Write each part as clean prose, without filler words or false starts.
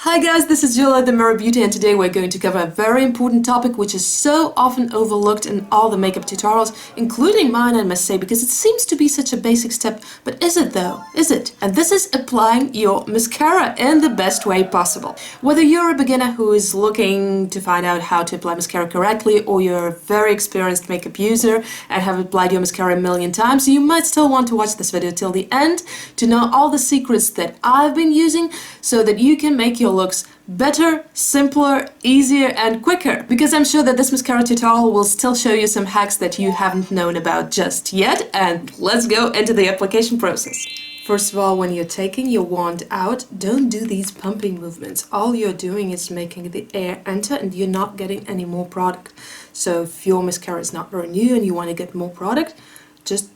Hi guys, this is Julia, the Mirror Beauty, and today we're going to cover a very important topic which is so often overlooked in all the makeup tutorials, including mine, I must say, because it seems to be such a basic step, but is it though? Is it? And this is applying your mascara in the best way possible. Whether you're a beginner who is looking to find out how to apply mascara correctly, or you're a very experienced makeup user and have applied your mascara a million times, you might still want to watch this video till the end to know all the secrets that I've been using so that you can make your looks better, simpler, easier and quicker, because I'm sure that this mascara tutorial will still show you some hacks that you haven't known about just yet. And let's go into the application process. First of all, when you're taking your wand out, don't do these pumping movements. All you're doing is making the air enter and you're not getting any more product. So if your mascara is not very new and you want to get more product, just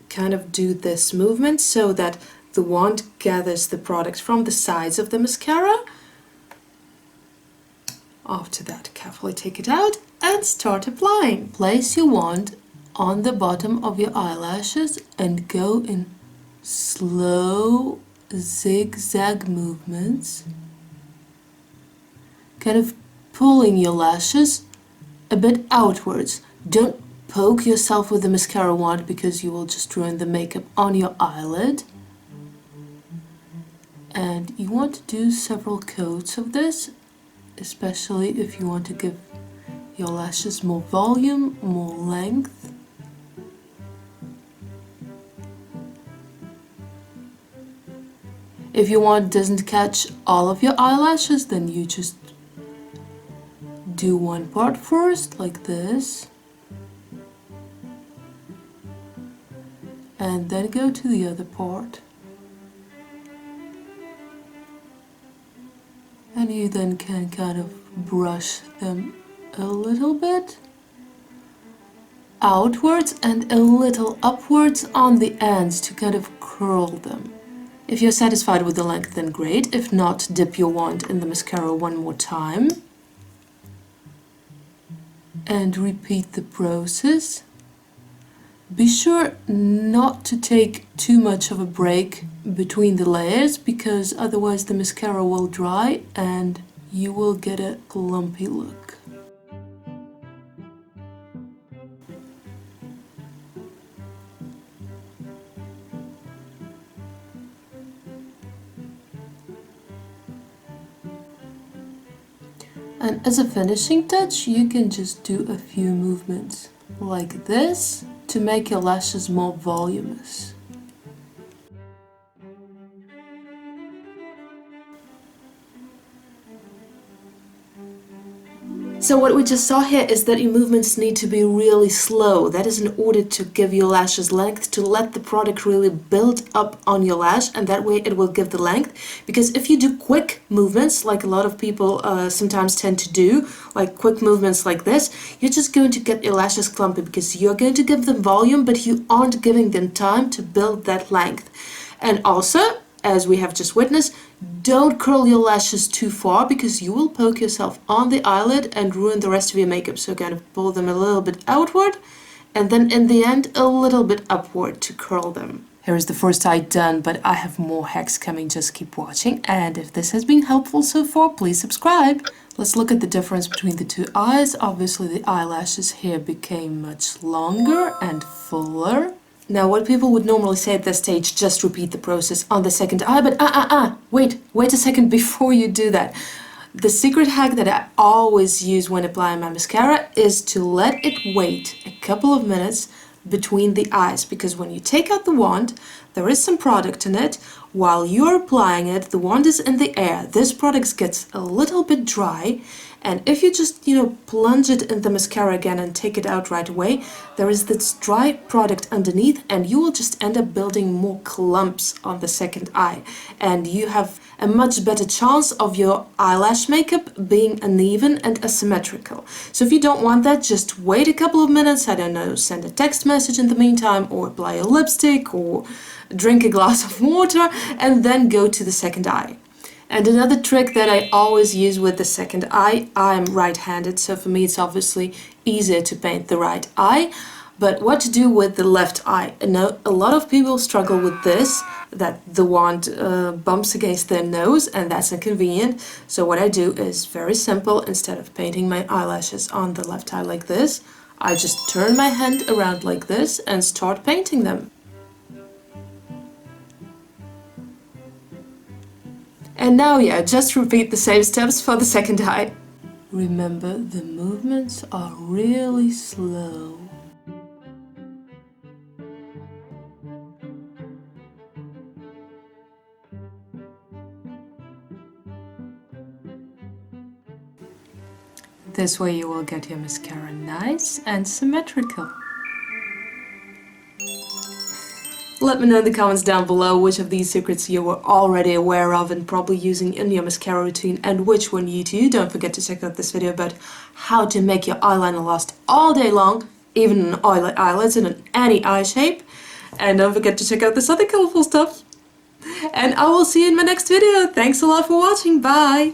kind of do this movement so that the wand gathers the product from the sides of the mascara. After that, carefully take it out and start applying. Place your wand on the bottom of your eyelashes and go in slow zigzag movements, kind of pulling your lashes a bit outwards. Don't poke yourself with the mascara wand because you will just ruin the makeup on your eyelid. And you want to do several coats of this, especially if you want to give your lashes more volume, more length. If your wand doesn't catch all of your eyelashes, then you just do one part first, like this, and then go to the other part. And you then can kind of brush them a little bit outwards and a little upwards on the ends to kind of curl them. If you're satisfied with the length, then great. If not, dip your wand in the mascara one more time and repeat the process. Be sure not to take too much of a break between the layers, because otherwise the mascara will dry and you will get a clumpy look. And as a finishing touch, you can just do a few movements like this to make your lashes more voluminous. So what we just saw here is that your movements need to be really slow. That is in order to give your lashes length, to let the product really build up on your lash, and that way it will give the length. Because if you do quick movements, like a lot of people sometimes tend to do, like quick movements like this, you're just going to get your lashes clumpy because you're going to give them volume, but you aren't giving them time to build that length. And also, as we have just witnessed, don't curl your lashes too far because you will poke yourself on the eyelid and ruin the rest of your makeup. So kind of pull them a little bit outward and then in the end a little bit upward to curl them. Here is the first eye done, but I have more hacks coming, just keep watching. And if this has been helpful so far, please subscribe. Let's look at the difference between the two eyes. Obviously the eyelashes here became much longer and fuller. Now, what people would normally say at this stage, just repeat the process on the second eye, but wait a second before you do that. The secret hack that I always use when applying my mascara is to let it wait a couple of minutes between the eyes, because when you take out the wand, there is some product in it. While you're applying it, the wand is in the air. This product gets a little bit dry, and if you just, plunge it in the mascara again and take it out right away, there is this dry product underneath and you will just end up building more clumps on the second eye. And you have a much better chance of your eyelash makeup being uneven and asymmetrical. So if you don't want that, just wait a couple of minutes, I don't know, send a text message in the meantime, or apply a lipstick, or drink a glass of water, and then go to the second eye. And another trick that I always use with the second eye, I'm right-handed, so for me it's obviously easier to paint the right eye. But what to do with the left eye? I know a lot of people struggle with this, that the wand bumps against their nose, and that's inconvenient. So what I do is very simple. Instead of painting my eyelashes on the left eye like this, I just turn my hand around like this and start painting them. And now, yeah, just repeat the same steps for the second eye. Remember, the movements are really slow. This way you will get your mascara nice and symmetrical. Let me know in the comments down below which of these secrets you were already aware of and probably using in your mascara routine, and which one you do. Don't forget to check out this video about how to make your eyeliner last all day long, even in oily eyelids and in any eye shape. And don't forget to check out this other colorful stuff. And I will see you in my next video. Thanks a lot for watching. Bye!